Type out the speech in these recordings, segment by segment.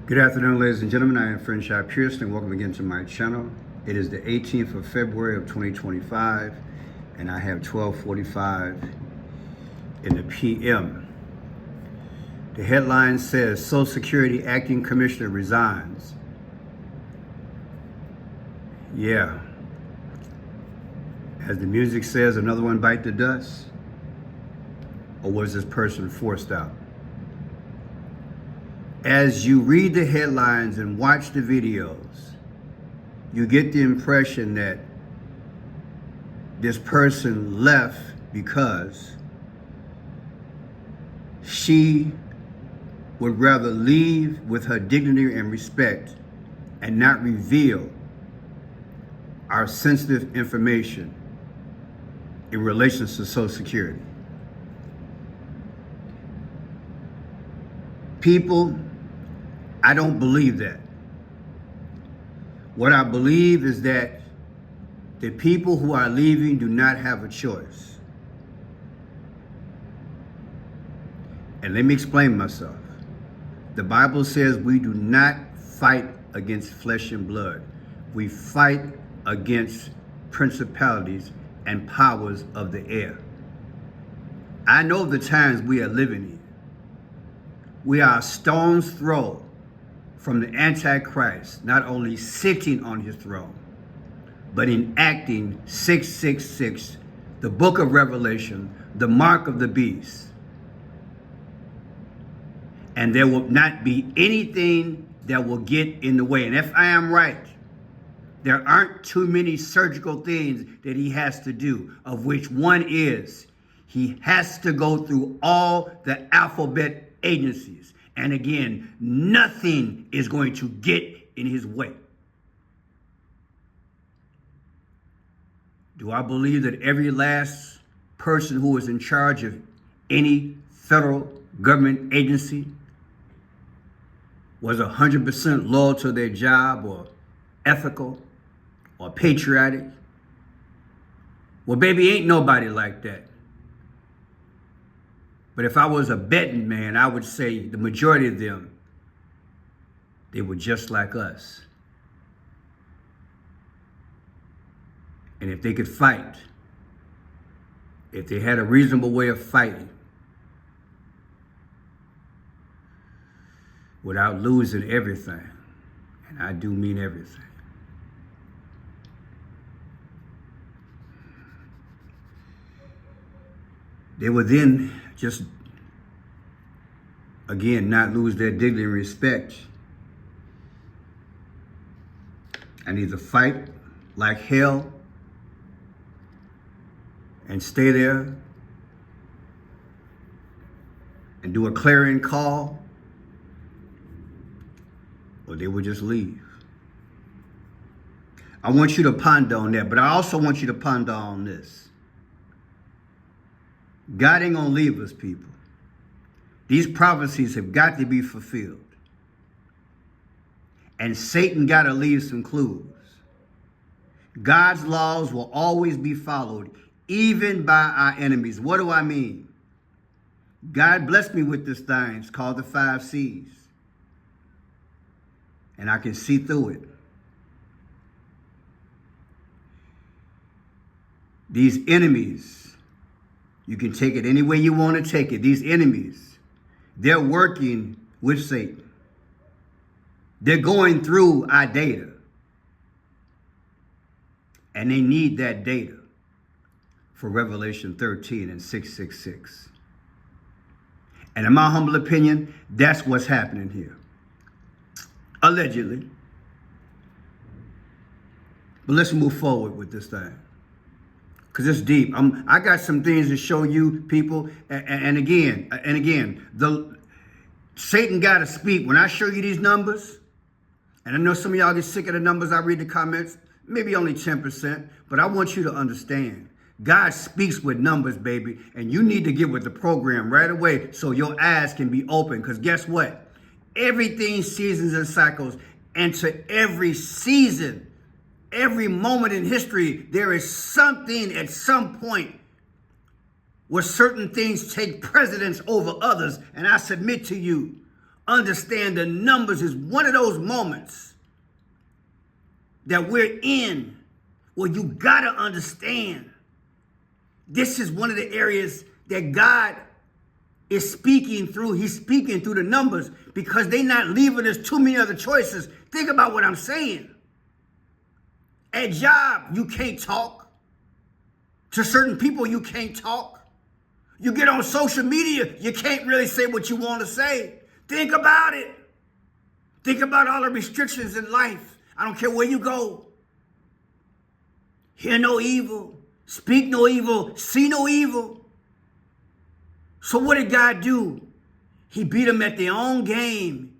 Good afternoon, ladies and gentlemen. I am Friendship Pearson, and welcome again to my channel. It is the 18th of February of 2025, and I have 12:45 in the PM. The headline says, Social Security Acting Commissioner resigns. Yeah. As the music says, another one bite the dust? Or was this person forced out? As you read the headlines and watch the videos, you get the impression that this person left because she would rather leave with her dignity and respect and not reveal our sensitive information in relation to Social Security. People, I don't believe that. What I believe is that the people who are leaving do not have a choice. And let me explain myself. The Bible says we do not fight against flesh and blood. We fight against principalities and powers of the air. I know the times we are living in. We are a stone's throw from the Antichrist, not only sitting on his throne, but enacting 666, the book of Revelation, the mark of the beast. And there will not be anything that will get in the way. And if I am right, there aren't too many surgical things that he has to do, of which one is he has to go through all the alphabet agencies. And again, nothing is going to get in his way. Do I believe that every last person who is in charge of any federal government agency was 100% loyal to their job or ethical or patriotic? Well, baby, ain't nobody like that. But if I was a betting man, I would say the majority of them, they were just like us. And if they could fight, if they had a reasonable way of fighting, without losing everything, and I do mean everything, they would then just, again, not lose their dignity and respect and either fight like hell and stay there and do a clarion call, or they would just leave. I want you to ponder on that, but I also want you to ponder on this. God ain't gonna leave us, people. These prophecies have got to be fulfilled. And Satan got to leave some clues. God's laws will always be followed, even by our enemies. What do I mean? God blessed me with this thing. It's called the 5 C's. And I can see through it. These enemies, you can take it any way you want to take it. These enemies, they're working with Satan. They're going through our data. And they need that data for Revelation 13 and 666. And in my humble opinion, that's what's happening here. Allegedly. But let's move forward with this thing, because it's deep. I got some things to show you, people. And again, Satan got to speak. When I show you these numbers, and I know some of y'all get sick of the numbers, I read the comments, maybe only 10%, but I want you to understand. God speaks with numbers, baby, and you need to get with the program right away so your eyes can be open, because guess what? Everything seasons and cycles, and to every season, every moment in history, there is something at some point where certain things take precedence over others. And I submit to you, understand the numbers is one of those moments that we're in where you gotta understand this is one of the areas that God is speaking through. He's speaking through the numbers because they're not leaving us too many other choices. Think about what I'm saying. At job, you can't talk. To certain people, you can't talk. You get on social media, you can't really say what you want to say. Think about it. Think about all the restrictions in life. I don't care where you go. Hear no evil, speak no evil, see no evil. So what did God do? He beat them at their own game.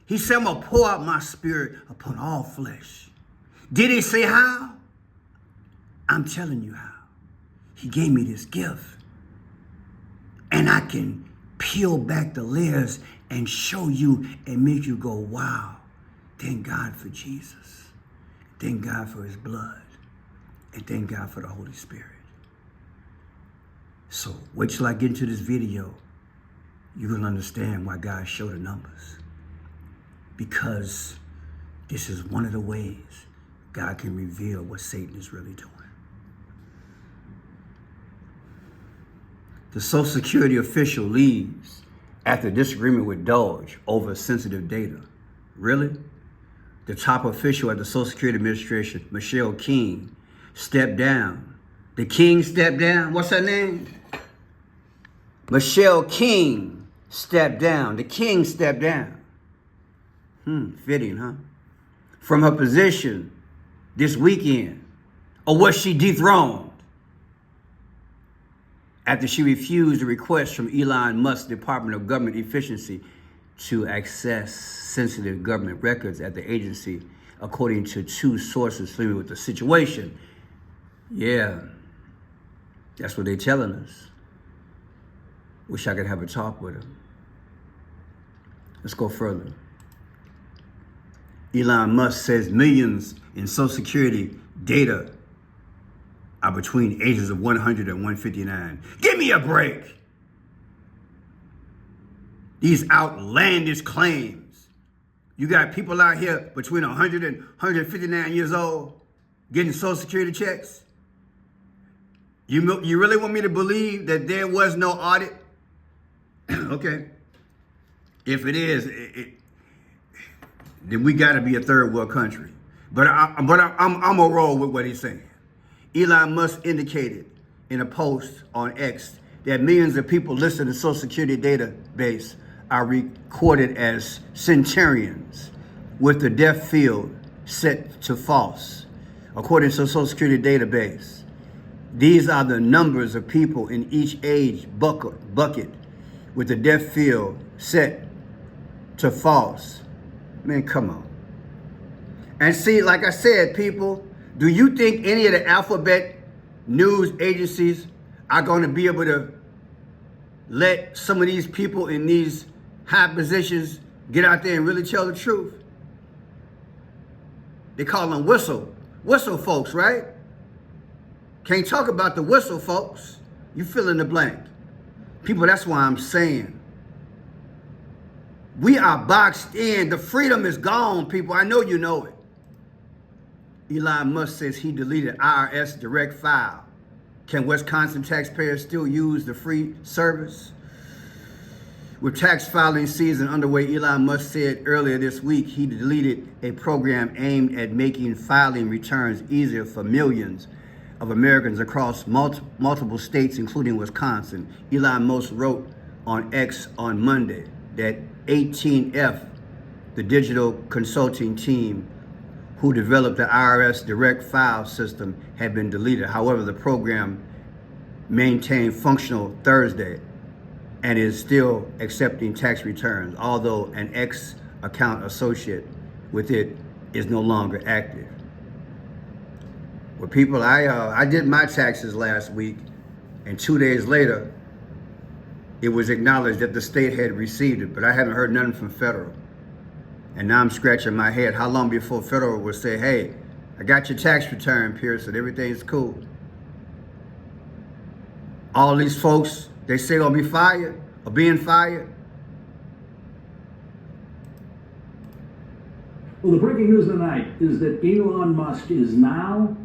He said, I'm going to pour out my spirit upon all flesh. Did he say how? I'm telling you how. He gave me this gift. And I can peel back the layers and show you and make you go, wow, thank God for Jesus. Thank God for his blood. And thank God for the Holy Spirit. So wait till I get into this video. You're going to understand why God showed the numbers. Because this is one of the ways God can reveal what Satan is really doing. The Social Security official leaves after disagreement with Doge over sensitive data. Really? The top official at the Social Security Administration, Michelle King, stepped down. The King stepped down? What's her name? Michelle King stepped down. The King stepped down. Fitting, huh? From her position this weekend. Or was she dethroned? After she refused a request from Elon Musk's Department of Government Efficiency to access sensitive government records at the agency, according to two sources familiar with the situation. Yeah, that's what they're telling us. Wish I could have a talk with them. Let's go further. Elon Musk says millions in Social Security data are between ages of 100 and 159. Give me a break. These outlandish claims. You got people out here between 100 and 159 years old getting Social Security checks. You really want me to believe that there was no audit? Okay. If it is, then we got to be a third world country. But I'm gonna roll with what he's saying. Elon Musk indicated in a post on X that millions of people listed in the Social Security database are recorded as centurions with the death field set to false. According to the Social Security database, these are the numbers of people in each age bucket with the death field set to false. Man, come on. And see, like I said, people, do you think any of the alphabet news agencies are going to be able to let some of these people in these high positions get out there and really tell the truth? They call them whistle folks, right? Can't talk about the whistle folks. You fill in the blank. People, that's why I'm saying we are boxed in. The freedom is gone, people. I know you know it. Elon Musk says he deleted IRS direct file. Can Wisconsin taxpayers still use the free service? With tax filing season underway, Elon Musk said earlier this week he deleted a program aimed at making filing returns easier for millions of Americans across multiple states, including Wisconsin. Elon Musk wrote on X on Monday that 18F, the digital consulting team who developed the IRS direct file system, had been deleted. However, the program maintained functional Thursday and is still accepting tax returns, although an X account associated with it is no longer active. Well, people, I did my taxes last week, and 2 days later, it was acknowledged that the state had received it, but I haven't heard nothing from federal. And now I'm scratching my head. How long before federal will say, hey, I got your tax return, Pearson, everything's cool. All these folks, they say gonna be fired or being fired. Well, the breaking news of the night is that Elon Musk is now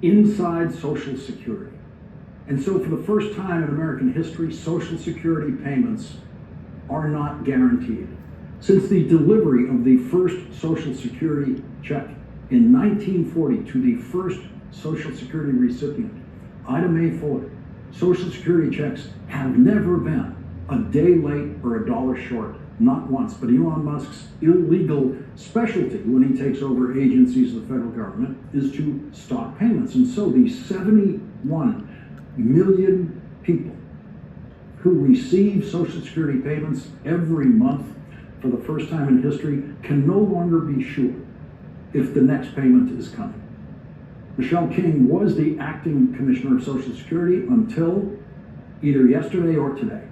inside Social Security. And so for the first time in American history, Social Security payments are not guaranteed. Since the delivery of the first Social Security check in 1940 to the first Social Security recipient, Ida Mae Fuller, Social Security checks have never been a day late or a dollar short. Not once. But Elon Musk's illegal specialty when he takes over agencies of the federal government is to stop payments. And so the 71 million people who receive Social Security payments every month for the first time in history can no longer be sure if the next payment is coming. Michelle King was the acting commissioner of Social Security until either yesterday or today.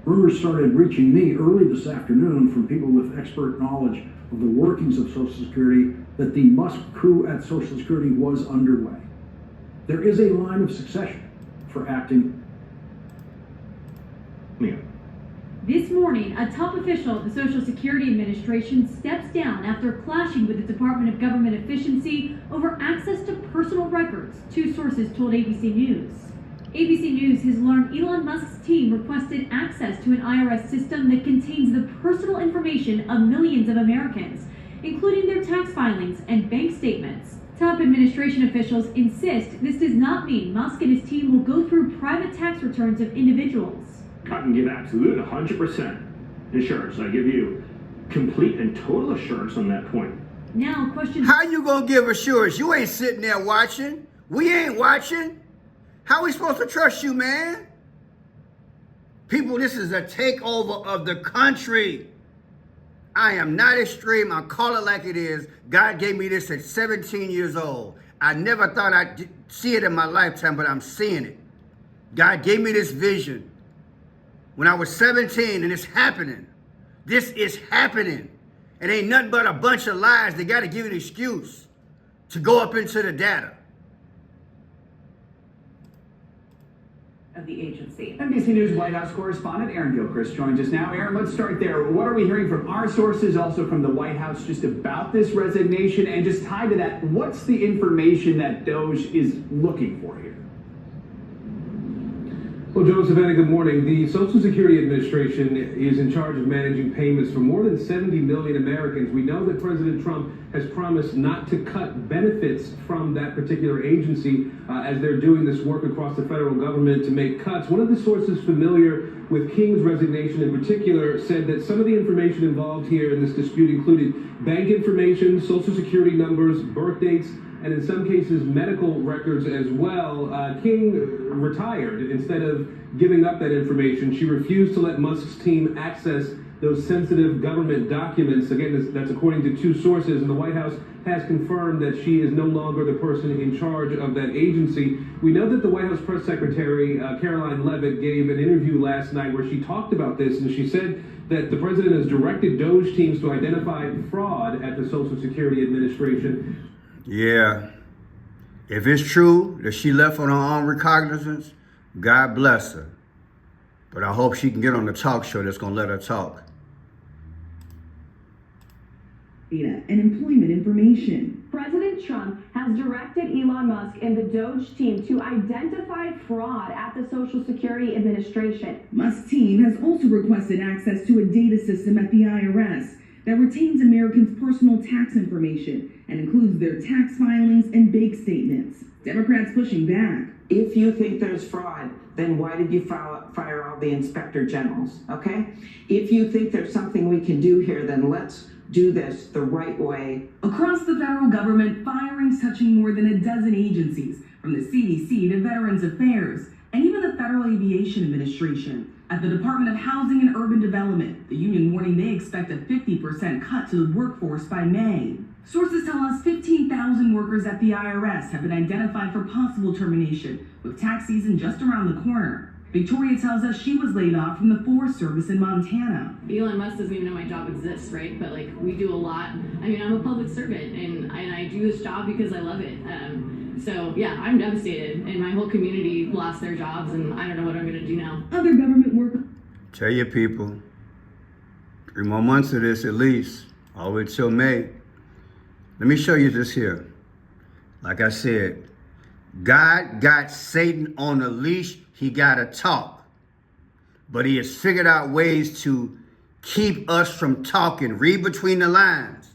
Rumors started reaching me early this afternoon from people with expert knowledge of the workings of Social Security that the Musk coup at Social Security was underway. There is a line of succession for acting. This morning, a top official at the Social Security Administration steps down after clashing with the Department of Government Efficiency over access to personal records, two sources told ABC News. ABC News has learned Elon Musk's team requested access to an IRS system that contains the personal information of millions of Americans, including their tax filings and bank statements. Top administration officials insist this does not mean Musk and his team will go through private tax returns of individuals. I can give absolute 100% assurance. I give you complete and total assurance on that point. Now, question: How you gonna give assurance? You ain't sitting there watching. We ain't watching. How we supposed to trust you, man? People, this is a takeover of the country. I am not extreme. I call it like it is. God gave me this at 17 years old. I never thought I'd see it in my lifetime, but I'm seeing it. God gave me this vision when I was 17, and it's happening. This is happening. It ain't nothing but a bunch of lies. They got to give you an excuse to go up into the data. Of the agency. NBC News White House correspondent Aaron Gilchrist joins us now. Aaron, let's start there. What are we hearing from our sources, also from the White House, just about this resignation? And just tied to that, what's the information that Doge is looking for here? Well, Joseph, good morning. The Social Security Administration is in charge of managing payments for more than 70 million Americans. We know that President Trump has promised not to cut benefits from that particular agency as they're doing this work across the federal government to make cuts. One of the sources familiar with King's resignation in particular said that some of the information involved here in this dispute included bank information, Social Security numbers, birth dates, and in some cases medical records as well. King retired. Instead of giving up that information, she refused to let Musk's team access those sensitive government documents. Again, that's according to two sources, and the White House has confirmed that she is no longer the person in charge of that agency. We know that the White House press secretary, Caroline Leavitt, gave an interview last night where she talked about this, and she said that the president has directed Doge teams to identify fraud at the Social Security Administration. Yeah. If it's true that she left on her own recognizance, God bless her. But I hope she can get on the talk show that's going to let her talk. Data and employment information. President Trump has directed Elon Musk and the Doge team to identify fraud at the Social Security Administration. Musk's team has also requested access to a data system at the IRS that retains Americans' personal tax information and includes their tax filings and bank statements. Democrats pushing back. If you think there's fraud, then why did you fire all the inspector generals, okay? If you think there's something we can do here, then let's do this the right way. Across the federal government, firings touching more than a dozen agencies, from the CDC to Veterans Affairs, and even the Federal Aviation Administration. At the Department of Housing and Urban Development, the union warning they expect a 50% cut to the workforce by May. Sources tell us 15,000 workers at the IRS have been identified for possible termination, with tax season just around the corner. Victoria tells us she was laid off from the Forest Service in Montana. Elon Musk doesn't even know my job exists, right? But like, we do a lot. I mean, I'm a public servant, and I do this job because I love it. So yeah, I'm devastated, and my whole community lost their jobs, and I don't know what I'm gonna do now. Other government workers. Tell your people, 3 more months of this at least, all the way till May. Let me show you this here. Like I said, God got Satan on a leash. He got to talk. But he has figured out ways to keep us from talking. Read between the lines.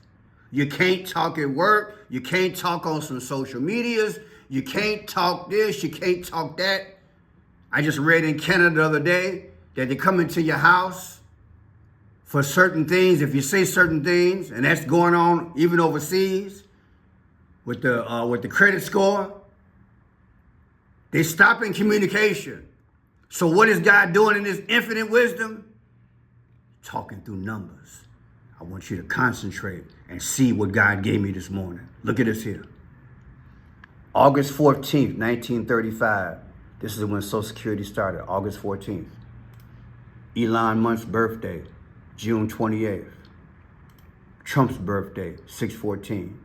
You can't talk at work. You can't talk on some social medias. You can't talk this. You can't talk that. I just read in Canada the other day that they come into your house for certain things. If you say certain things, and that's going on even overseas with the credit score, they stopping communication. So what is God doing in his infinite wisdom? Talking through numbers. I want you to concentrate and see what God gave me this morning. Look at this here. August 14th, 1935. This is when Social Security started, August 14th. Elon Musk's birthday, June 28th. Trump's birthday, 6/14.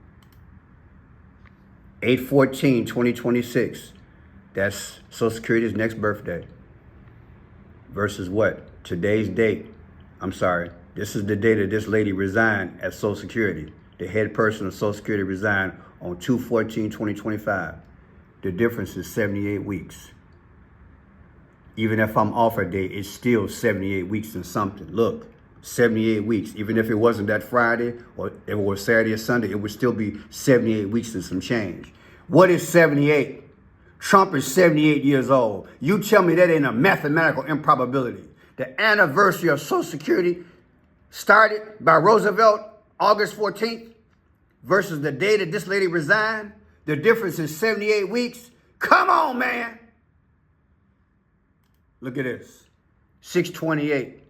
8/14/2026. That's Social Security's next birthday. Versus what? Today's date. I'm sorry. This is the day that this lady resigned at Social Security. The head person of Social Security resigned on 2/14/2025. The difference is 78 weeks. Even if I'm off a day, it's still 78 weeks and something. Look, 78 weeks. Even if it wasn't that Friday or if it was Saturday or Sunday, it would still be 78 weeks and some change. What is 78? Trump is 78 years old. You tell me that ain't a mathematical improbability. The anniversary of Social Security started by Roosevelt, August 14th, versus the day that this lady resigned. The difference is 78 weeks. Come on, man. Look at this. 6/28.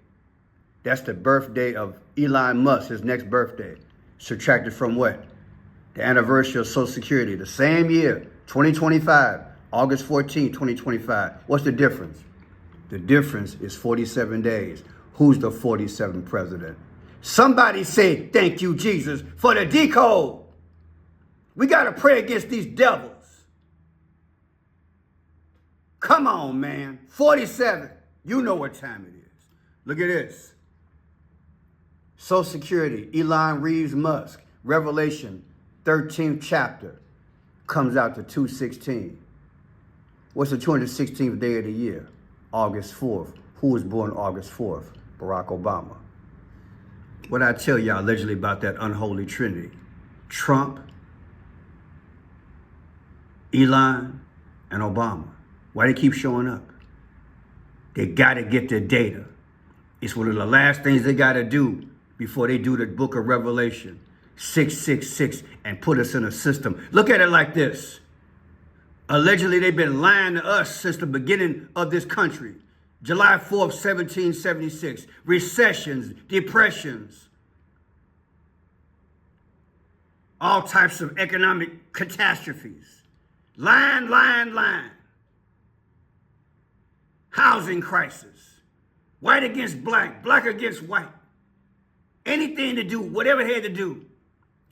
That's the birthday of Elon Musk, his next birthday. Subtracted from what? The anniversary of Social Security. The same year, 2025, August 14, 2025. What's the difference? The difference is 47 days. Who's the 47th president? Somebody say, thank you, Jesus, for the decode. We got to pray against these devils. Come on, man. 47. You know what time it is. Look at this. Social Security, Elon Reeves Musk, Revelation 13th chapter, comes out to 2/16. What's the 216th day of the year? August 4th. Who was born August 4th? Barack Obama. What I tell y'all allegedly about that unholy trinity? Trump, Elon, and Obama. Why they keep showing up? They got to get the data. It's one of the last things they got to do before they do the book of Revelation. 666 and put us in a system. Look at it like this. Allegedly, they've been lying to us since the beginning of this country. July 4th, 1776. Recessions, depressions, all types of economic catastrophes. Lying. Housing crisis. White against black, black against white. Anything to do, whatever they had to do,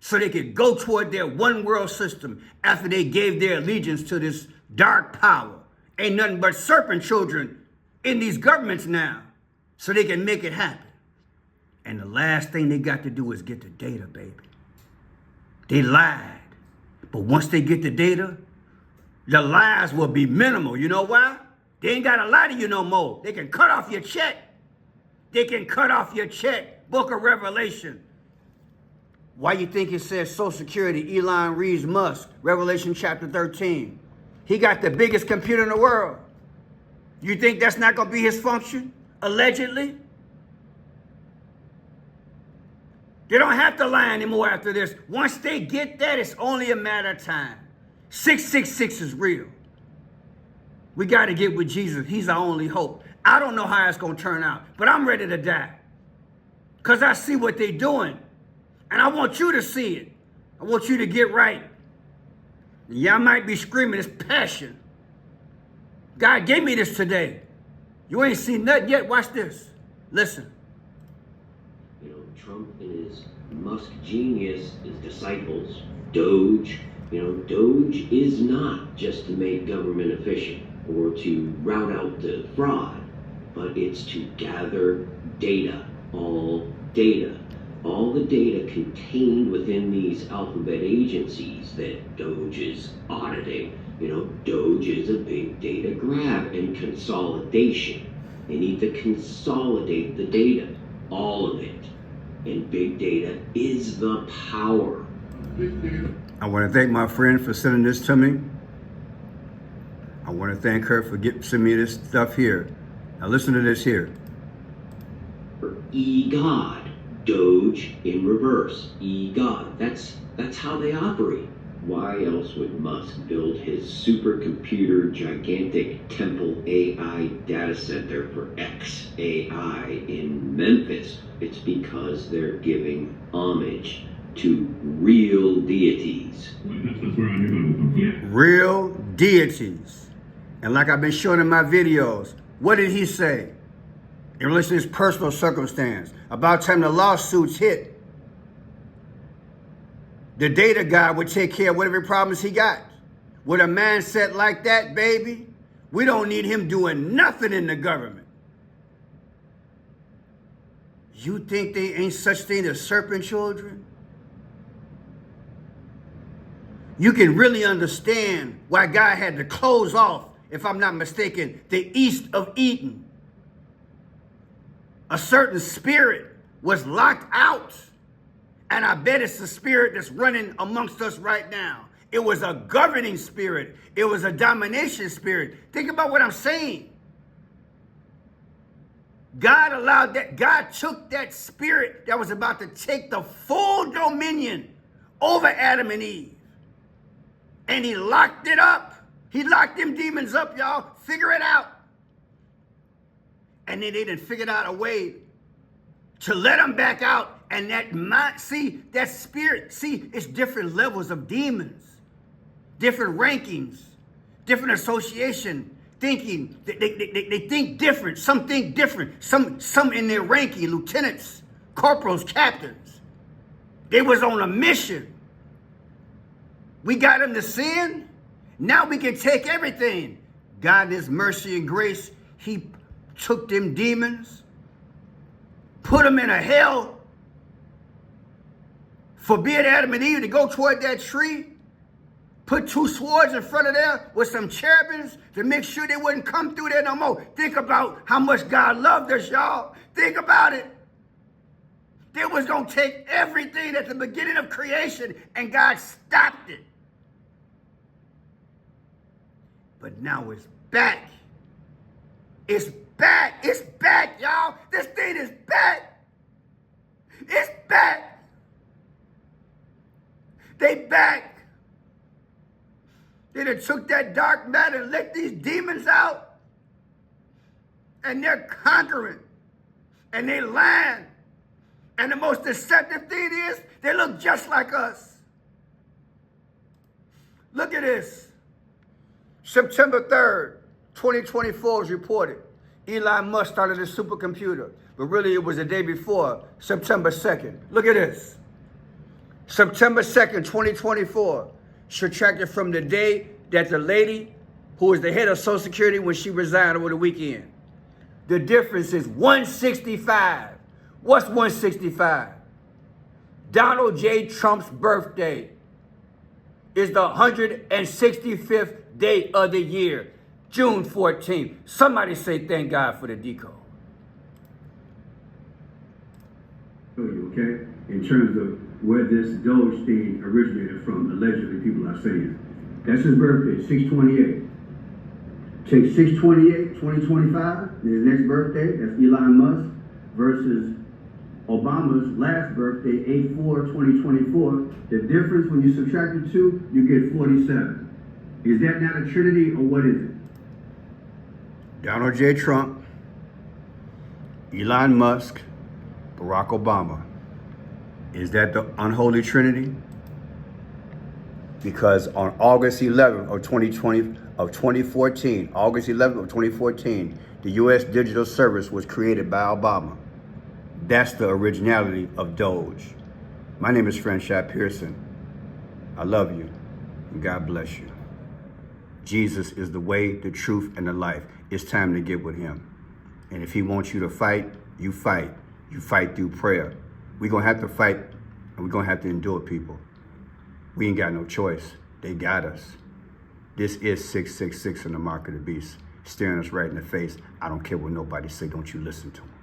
so they could go toward their one world system after they gave their allegiance to this dark power. Ain't nothing but serpent children in these governments now, so they can make it happen. And the last thing they got to do is get the data, baby. They lied. But once they get the data, the lies will be minimal. You know why? They ain't got to lie to you no more. They can cut off your check. They can cut off your check. Book of Revelation. Why you think it says Social Security, Elon Reeves Musk, Revelation chapter 13? He got the biggest computer in the world. You think that's not going to be his function? Allegedly? They don't have to lie anymore after this. Once they get that, it's only a matter of time. 666 is real. We got to get with Jesus. He's our only hope. I don't know how it's going to turn out, but I'm ready to die. Because I see what they're doing. And I want you to see it. I want you to get right. Y'all might be screaming, it's passion. God gave me this today. You ain't seen nothing yet. Watch this. Listen. You know, Trump and his Musk genius, his disciples, Doge. You know, Doge is not just to make government efficient or to rout out the fraud, but it's to gather data, all data. all the data contained within these alphabet agencies that Doge is auditing. Doge is a big data grab and consolidation. They need to consolidate the data, all of it. And big data is the power. I want to thank my friend for sending this to me. I want to thank her for sending me this stuff here. Now listen to this here. E-God, Doge in reverse, E-God. That's how they operate. Why else would Musk build his supercomputer gigantic Temple AI data center for XAI in Memphis? It's because they're giving homage to real deities. Real deities. And like I've been showing in my videos, what did he say in relation to his personal circumstance? About time the lawsuits hit, the data guy would take care of whatever problems he got. With a mindset like that, baby, we don't need him doing nothing in the government. You think they ain't such thing as serpent children? You can really understand why God had to close off, if I'm not mistaken, the east of Eden. A certain spirit was locked out. And I bet it's the spirit that's running amongst us right now. It was a governing spirit. It was a domination spirit. Think about what I'm saying. God allowed that. God took that spirit that was about to take the full dominion over Adam and Eve. And he locked it up. He locked them demons up, y'all. Figure it out. And then they done figured out a way to let them back out. And that mind, see, that spirit, see, it's different levels of demons, different rankings, different association, thinking. They think different. Some think different. Some in their ranking, lieutenants, corporals, captains. They was on a mission. We got them to sin. Now we can take everything. God, in His mercy and grace, He took them demons, put them in a hell, forbid Adam and Eve to go toward that tree, put two swords in front of there with some cherubims to make sure they wouldn't come through there no more. Think about how much God loved us, y'all. Think about it. They was going to take everything at the beginning of creation, and God stopped it. But now it's back. It's back. It's back, y'all. This thing is back. It's back. They back. They done took that dark matter and let these demons out. And they're conquering. And they lying. And the most deceptive thing is, they look just like us. Look at this. September 3rd, 2024 is reported. Elon Musk started a supercomputer. But really it was the day before, September 2nd. Look at this. September 2nd, 2024, subtracted from the day that the lady who was the head of Social Security when she resigned over the weekend. The difference is 165. What's 165? Donald J. Trump's birthday is the 165th day of the year, June 14th. Somebody say thank God for the decode. Okay, in terms of where this Doge thing originated from, allegedly people are saying. That's his birthday, 6/28. Take 6/28, 2025, his next birthday, that's Elon Musk, versus Obama's last birthday, 8/4/2024. The difference when you subtract the two, you get 47. Is that not a trinity, or what is it? Donald J. Trump, Elon Musk, Barack Obama. Is that the unholy trinity? Because on August 11th of 2014, August 11th of 2014, the U.S. Digital Service was created by Obama. That's the originality of Doge. My name is Franchot Pearson. I love you, and God bless you. Jesus is the way, the truth, and the life. It's time to get with Him. And if He wants you to fight, you fight. You fight through prayer. We're going to have to fight, and we're going to have to endure, people. We ain't got no choice. They got us. This is 666 in the mark of the beast, staring us right in the face. I don't care what nobody say. Don't you listen to them.